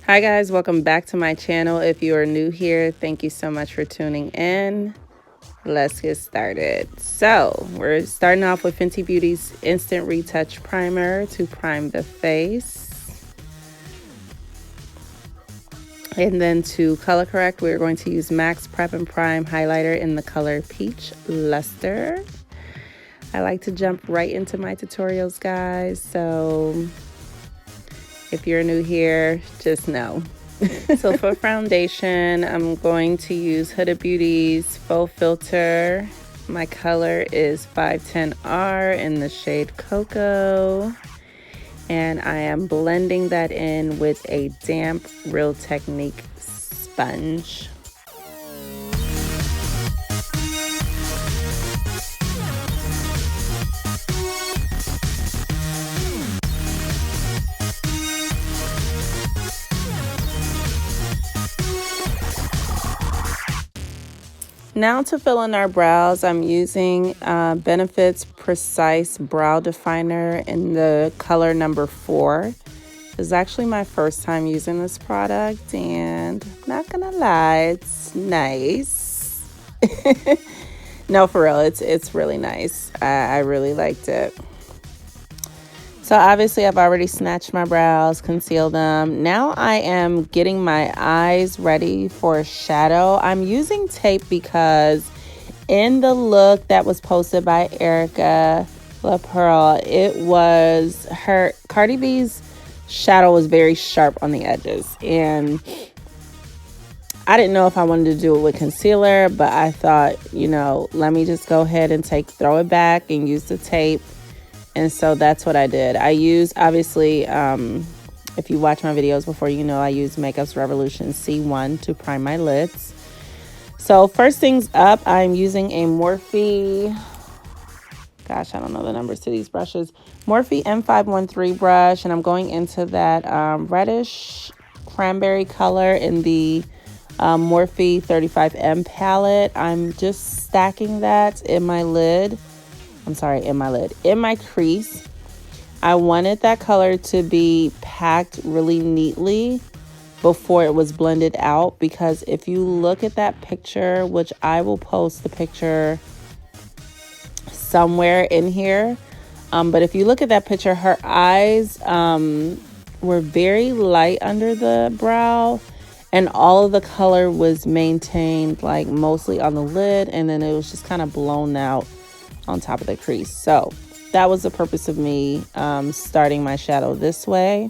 Hi guys, welcome back to my channel. If you are new here, thank you so much for tuning in. Let's get started. So we're starting off with Fenty Beauty's Instant Retouch Primer to prime the face. And then to color correct, we're going to use MAC's Prep and Prime highlighter in the color Peach Luster. I like to jump right into my tutorials, guys, so if you're new here, just know. So for foundation, I'm going to use Huda Beauty's Faux filter. My color is 510R in the shade Cocoa. And I am blending that in with a damp Real Technique sponge. Now to fill in our brows, I'm using Benefit's Precise Brow Definer in the color number 4. This is actually my first time using this product, and not gonna lie, it's nice. No, for real, it's really nice. I really liked it. So obviously I've already snatched my brows, concealed them. Now I am getting my eyes ready for a shadow. I'm using tape because in the look that was posted by Erica La Pearl, it was her Cardi B's shadow was very sharp on the edges. And I didn't know if I wanted to do it with concealer, but I thought, let me just go ahead and throw it back and use the tape. And so that's what I did. I use, obviously, if you watch my videos before, I use Makeup's Revolution C1 to prime my lids. So first things up, I'm using a Morphe, gosh, I don't know the numbers to these brushes, Morphe M513 brush, and I'm going into that reddish cranberry color in the Morphe 35M palette. I'm just stacking that in my lid. In my crease. I wanted that color to be packed really neatly before it was blended out, because if you look at that picture, which I will post the picture somewhere in here, but if you look at that picture, her eyes were very light under the brow, and all of the color was maintained like mostly on the lid, and then it was just kind of blown out on top of the crease. So that was the purpose of me starting my shadow this way.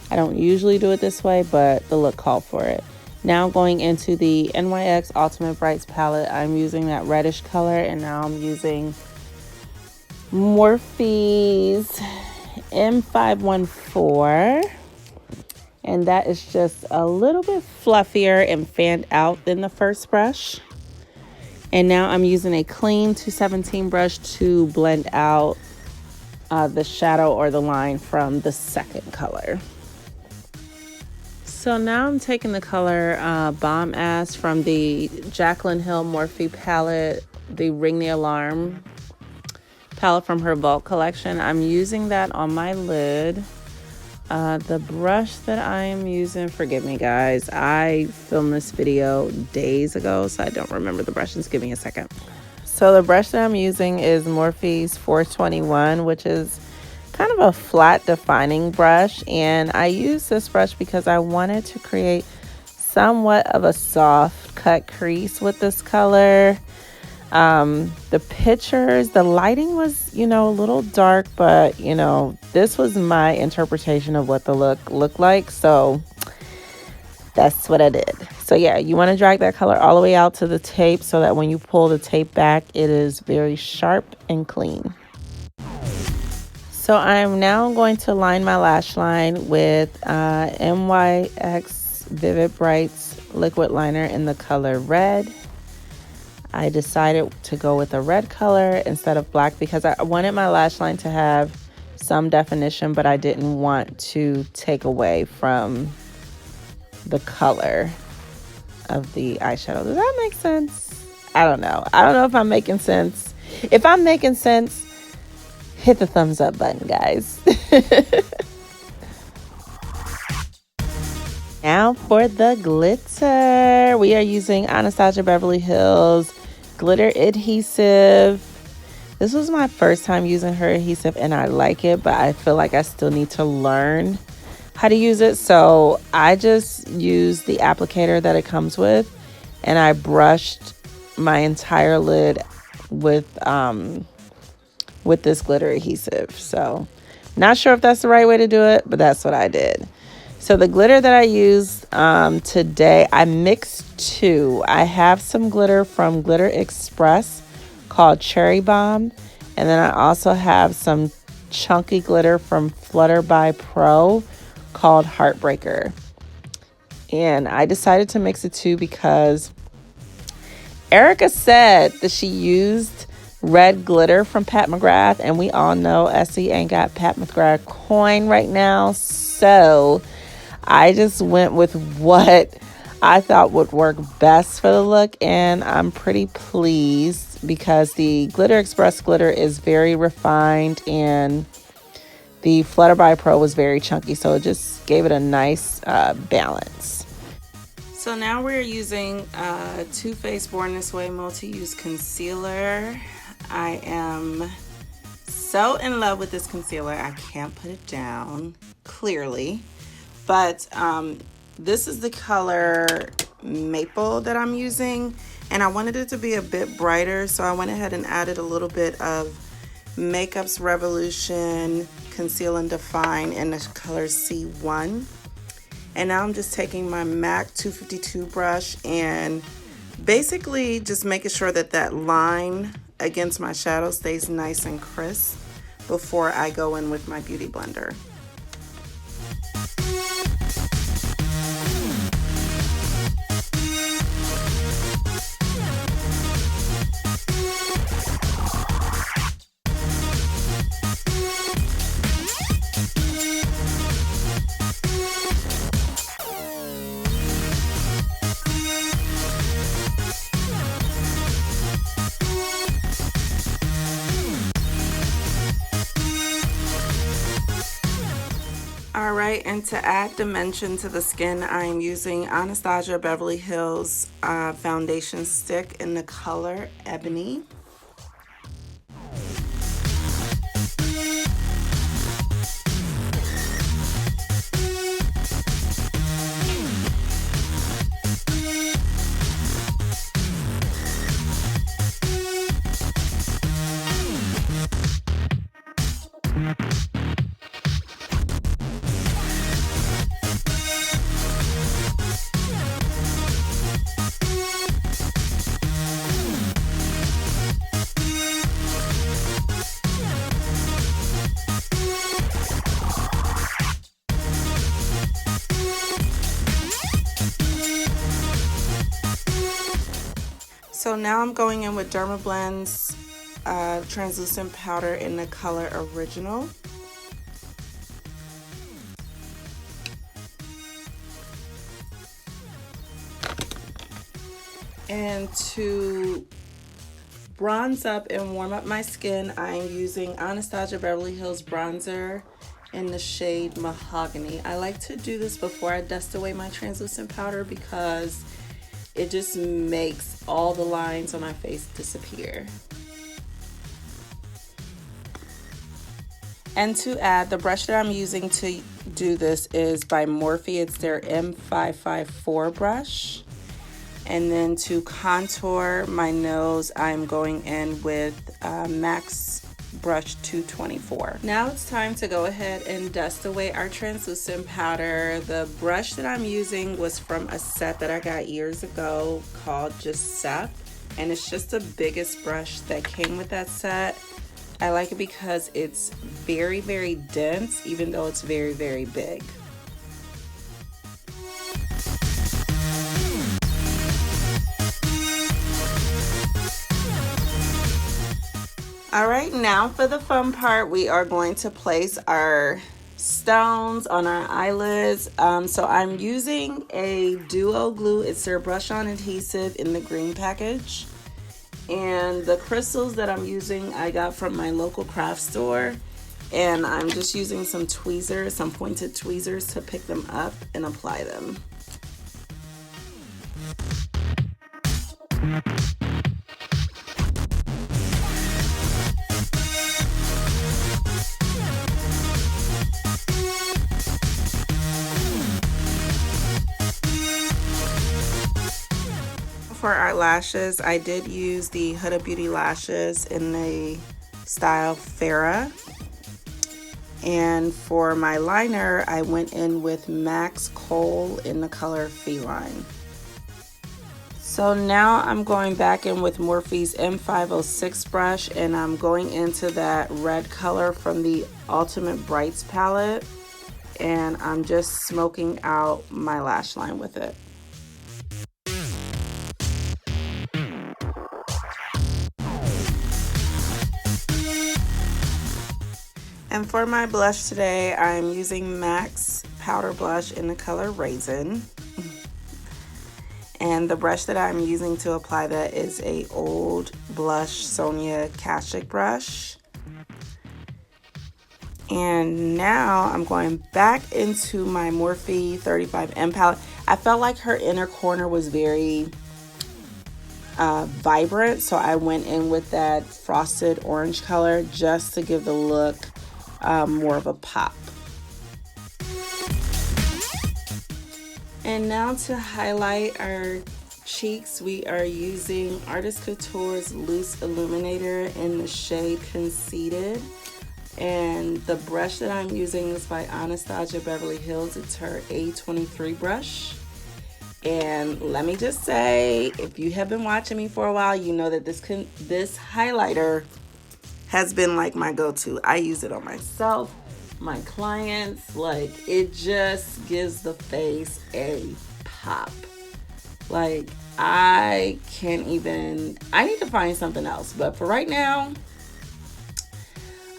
I don't usually do it this way, but the look called for it. Now going into the NYX Ultimate Brights palette, I'm using that reddish color, and now I'm using Morphe's M514, and that is just a little bit fluffier and fanned out than the first brush. And now I'm using a clean 217 brush to blend out the shadow or the line from the second color. So now I'm taking the color Bomb Ass from the Jaclyn Hill Morphe palette, the Ring the Alarm palette from her Vault collection. I'm using that on my lid. The brush that I am using, forgive me guys, I filmed this video days ago, so I don't remember the brushes. Give me a second. So the brush that I'm using is Morphe's 421, which is kind of a flat defining brush, and I use this brush because I wanted to create somewhat of a soft cut crease with this color. The pictures, the lighting was, a little dark, but, this was my interpretation of what the look looked like. So that's what I did. So yeah, you want to drag that color all the way out to the tape so that when you pull the tape back, it is very sharp and clean. So I'm now going to line my lash line with NYX Vivid Brights liquid liner in the color red. I decided to go with a red color instead of black because I wanted my lash line to have some definition, but I didn't want to take away from the color of the eyeshadow. Does that make sense? I don't know. I don't know if I'm making sense. If I'm making sense, hit the thumbs up button, guys. Now for the glitter. We are using Anastasiabeverlyhills glitter adhesive. This was my first time using her adhesive and I like it, but I feel like I still need to learn how to use it. So I just used the applicator that it comes with and I brushed my entire lid with this glitter adhesive. So not sure if that's the right way to do it, but that's what I did. So the glitter that I used today, I mixed two. I have some glitter from Glitter Express called Cherry Bomb. And then I also have some chunky glitter from Flutter by Pro called Heartbreaker. And I decided to mix the two because Erica said that she used red glitter from Pat McGrath. And we all know Essie ain't got Pat McGrath coin right now. So I just went with what I thought would work best for the look, and I'm pretty pleased because the Glitter Express glitter is very refined and the Flutter by Pro was very chunky, so it just gave it a nice balance. So now we're using Too Faced Born This Way Multi-Use Concealer. I am so in love with this concealer, I can't put it down, clearly. But this is the color Maple that I'm using, and I wanted it to be a bit brighter, so I went ahead and added a little bit of Makeup's Revolution Conceal and Define in the color C1. And now I'm just taking my MAC 252 brush and basically just making sure that that line against my shadow stays nice and crisp before I go in with my Beauty Blender. Alright, and to add dimension to the skin, I'm using Anastasiabeverlyhills foundation stick in the color Ebony. So now I'm going in with Dermablend's translucent powder in the color Original. And to bronze up and warm up my skin, I'm using Anastasiabeverlyhills bronzer in the shade Mahogany. I like to do this before I dust away my translucent powder because it just makes all the lines on my face disappear. And to add, the brush that I'm using to do this is by Morphe. It's their M554 brush. And then to contour my nose, I'm going in with MAC's brush 224. Now it's time to go ahead and dust away our translucent powder. The brush that I'm using was from a set that I got years ago called Just Sep, and it's just the biggest brush that came with that set. I like it because it's very, very dense, even though it's very, very big. All right, now for the fun part, we are going to place our stones on our eyelids. So I'm using a duo glue. It's their brush on adhesive in the green package. And the crystals that I'm using, I got from my local craft store. And I'm just using some tweezers, some pointed tweezers to pick them up and apply them. For our lashes, I did use the Huda Beauty lashes in the style Farah. And for my liner, I went in with Max Kohl in the color Feline. So now I'm going back in with Morphe's M506 brush, and I'm going into that red color from the Ultimate Brights palette, and I'm just smoking out my lash line with it. And for my blush today, I'm using MAC's powder blush in the color Raisin. And the brush that I'm using to apply that is a Old Blush Sonia Kashuk brush. And now I'm going back into my Morphe 35M palette. I felt like her inner corner was very vibrant, so I went in with that frosted orange color just to give the look more of a pop. And now to highlight our cheeks, we are using Artist Couture's Loose Illuminator in the shade Conceited. And the brush that I'm using is by Anastasiabeverlyhills. It's her A23 brush. And let me just say, if you have been watching me for a while, you know that this highlighter has been like my go-to. I use it on myself, my clients, like it just gives the face a pop. Like I need to find something else, but for right now,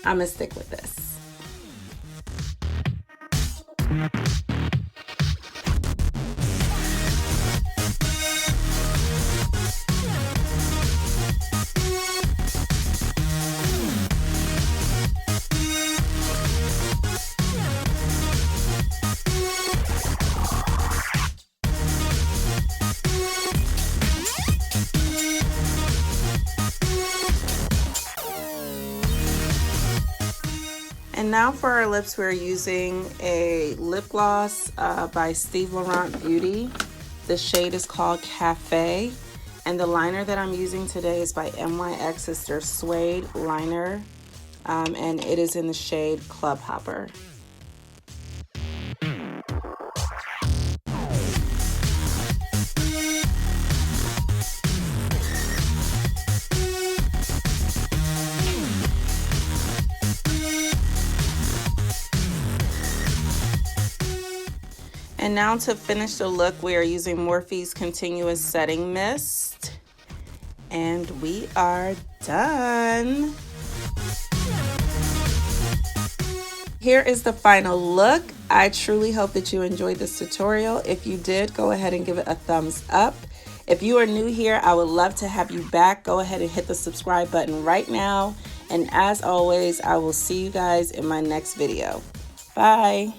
I'm gonna stick with this. And now for our lips, we're using a lip gloss by Steve Laurent Beauty. The shade is called Cafe. And the liner that I'm using today is by NYX. It's their Suede liner. And it is in the shade Club Hopper. And now to finish the look, we are using Morphe's Continuous Setting Mist. And we are done. Here is the final look. I truly hope that you enjoyed this tutorial. If you did, go ahead and give it a thumbs up. If you are new here, I would love to have you back. Go ahead and hit the subscribe button right now. And as always, I will see you guys in my next video. Bye.